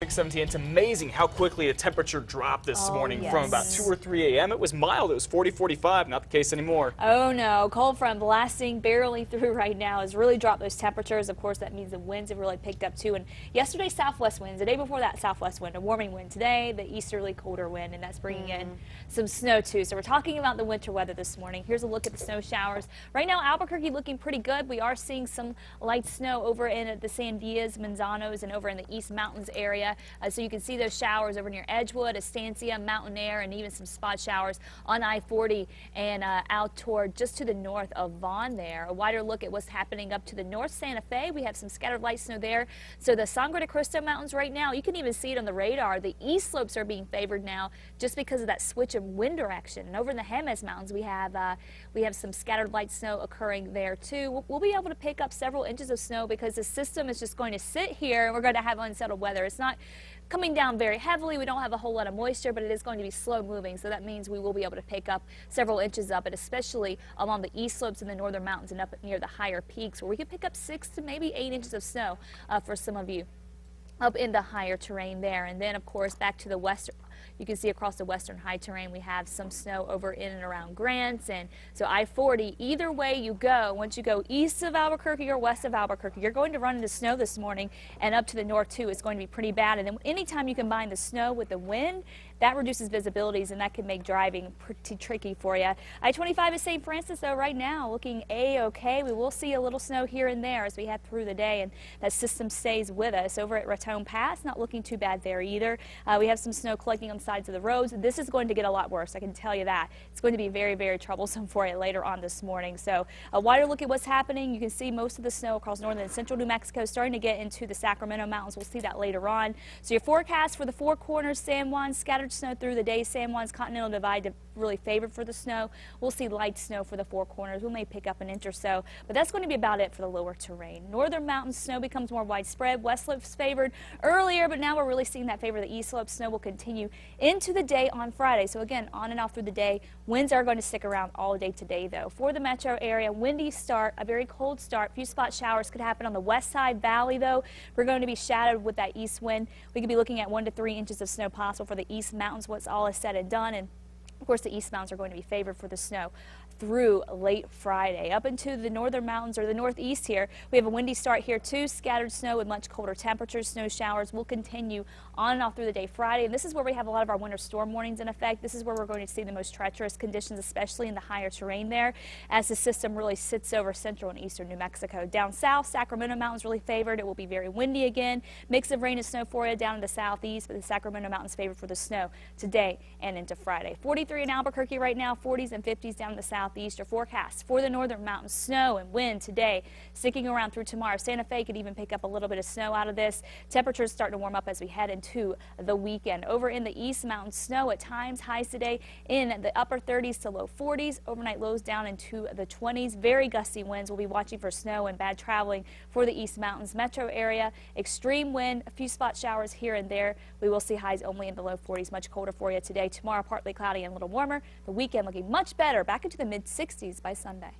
6:17. It's amazing how quickly the temperature dropped this morning yes. from about 2 or 3 a.m. It was mild. It was 40, 45. Not the case anymore. Oh no, cold front blasting barely through right now has really dropped those temperatures. Of course, that means the winds have really picked up too. And yesterday, southwest winds. The day before that, southwest wind, a warming wind. Today, the easterly colder wind, and that's bringing in some snow too. So we're talking about the winter weather this morning. Here's a look at the snow showers. Right now, Albuquerque looking pretty good. We are seeing some light snow over in the Sandias, Manzanos, and over in the East Mountains area. So you can see those showers over near Edgewood, Estancia, Mountain Air, and even some spot showers on I-40 and out toward just to the north of Vaughn there. A wider look at what's happening up to the north Santa Fe. We have some scattered light snow there. So the Sangre de Cristo Mountains right now, you can even see it on the radar. The east slopes are being favored now just because of that switch of wind direction. And over in the Jemez Mountains, we have some scattered light snow occurring there too. We'll be able to pick up several inches of snow because the system is just going to sit here and we're going to have unsettled weather. It's not coming down very heavily. We don't have a whole lot of moisture, but it is going to be slow moving, so that means we will be able to pick up several inches up, and especially along the east slopes in the northern mountains and up near the higher peaks where we could pick up 6 to maybe 8 inches of snow for some of you up in the higher terrain there. And then of course back to the western, you can see across the western high terrain we have some snow over in and around Grants, and so I-40, either way you go, once you go east of Albuquerque or west of Albuquerque, you're going to run into snow this morning, and up to the north too it's going to be pretty bad. And then anytime you combine the snow with the wind, that reduces visibilities and that can make driving pretty tricky for you. I-25 is St. Francis though right now looking a-okay. We will see a little snow here and there as we head through the day, and that system stays with us. Over at RATON Pass, not looking too bad there either. We have some snow collecting on the sides of the roads. This is going to get a lot worse, I can tell you that. It's going to be very, very troublesome for you later on this morning. So a wider look at what's happening. You can see most of the snow across northern and central New Mexico starting to get into the Sacramento Mountains. We'll see that later on. So your forecast for the Four Corners, San Juan, scattered snow through the day. San Juan's Continental Divide really favored for the snow. We'll see light snow for the Four Corners. We may pick up an inch or so, but that's going to be about it for the lower terrain. Northern mountains, snow becomes more widespread. West slopes favored earlier, but now we're really seeing that favor the east slope. Snow will continue into the day on Friday. So again, on and off through the day. Winds are going to stick around all day today though. For the metro area, windy start, a very cold start. A few spot showers could happen on the west side valley though. We're going to be shadowed with that east wind. We could be looking at 1 to 3 inches of snow possible for the east mountains once all is said and done. And of course, the east mountains are going to be favored for the snow through late Friday. Up into the northern mountains or the northeast here, we have a windy start here too. Scattered snow with much colder temperatures. Snow showers will continue on and off through the day Friday. And this is where we have a lot of our winter storm warnings in effect. This is where we're going to see the most treacherous conditions, especially in the higher terrain there, as the system really sits over central and eastern New Mexico. Down south, Sacramento Mountains really favored. It will be very windy again. Mix of rain and snow for you down in the southeast, but the Sacramento Mountains favored for the snow today and into Friday. 43 in Albuquerque right now, 40s and 50s down in the southeast. Your forecast for the northern mountains, snow and wind today sticking around through tomorrow. Santa Fe could even pick up a little bit of snow out of this. Temperatures starting to warm up as we head into the weekend. Over in the east mountains, snow at times, highs today in the upper 30s to low 40s. Overnight lows down into the 20s. Very gusty winds. We'll be watching for snow and bad traveling for the east mountains. Metro area, extreme wind, a few spot showers here and there. We will see highs only in the low 40s. Much colder for you today. Tomorrow partly cloudy and a little warmer. The weekend looking much better, back into the mid 60s by Sunday.